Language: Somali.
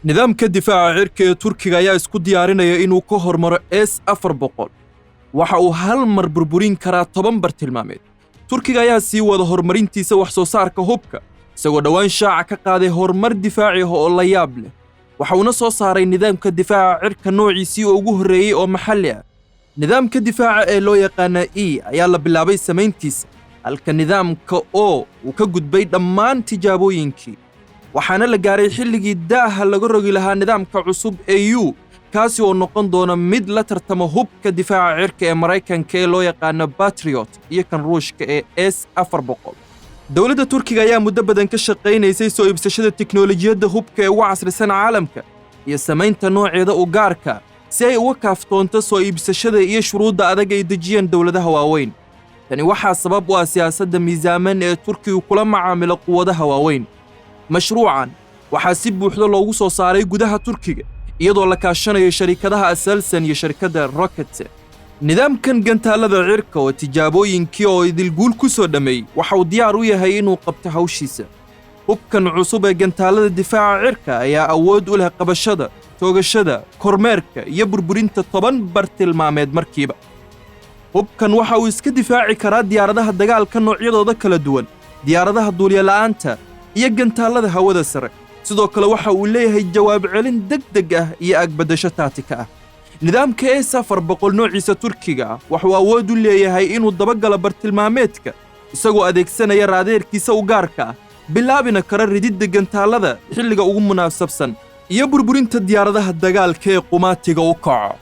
nidaamka difaaca cirka ee Turkiga ayaa isku diyaarinaya inuu ka hormaro S-400 waxa uu hal mar burburin karaa 10 bartilmaameed. Turkiga ayaa sii wada horumarintiisa wax soo saarka hubka isagoo dhawaan shaaca ka qaaday horumar difaaci ah oo la yaab leh. waxa uu soo saaray nidaamka difaaca cirka noociisii ugu horeeyay oo maxalli ah. nidaamka difaaca ee loo yaqaan E ayaa la bilaabay samayntiisa halka nidaamka O uu ka gudbay dhammaan tijaabooyinkii. waxaana la gaaray xilligii daaha laga rogi lahaa nidaamka cusub ee U kaasi oo noqon doona mid la tartamo hubka difaaca cirka ee Mareykanka ee loo yaqaan Patriot iyo kan Ruushka ee S-400. dawladda Turkiga ayaa muddo badan ka shaqeynaysay soo iibsashada tiknoolajiyadda hubka ee ugu casrisan caalamka iyo samaynta nooceeda u gaarka si ay uga kaaftoonto soo iibsashada iyo shuruudda adag ay dejiyeen dawladaha waaweyn. tani waxaa sabab u ah siyaasadda miisaaman ee Turkigu kula macaamilo quwadaha waaweyn. mashruucan waxaa si buuxda loogu soo saaray gudaha Turkiga iyadoo la kaashanayo sharikadaha Aselsan iyo shirkadda Rocket. nidaamkan gantaalada cirka oo tijaabooyinkii oo idil guul ku soo dhamay waxa uu diyaar u yahay inuu qabto hawshiisa. hubkan cusub ee gantaalada difaaca cirka ayaa awood u leh qabashada, toogashada, kormeerka iyo burburinta 10 bartilmaameed markiiba. hubkan waxa uu iska difaaci karaa diyaaradaha dagaalka noocyadooda kala duwan, diyaaradaha duuliye la'aanta iyo gantaalada hawada sare. sidoo kale waxa uu leeyahay jawaab celin degdeg ah iyo agbadasho taatika ah. nidaamka S-400 noociisa Turkiga waxa uu awood u leeyahay inuu dabagalo bartilmaameedka isagoo adeegsanaya raadeerkiisa u gaarka ah, bilaabina kara rididda gantaalada xilliga ugu munaasabsan iyo burburinta diyaaradaha dagaalka ee qumaatiga u kaco.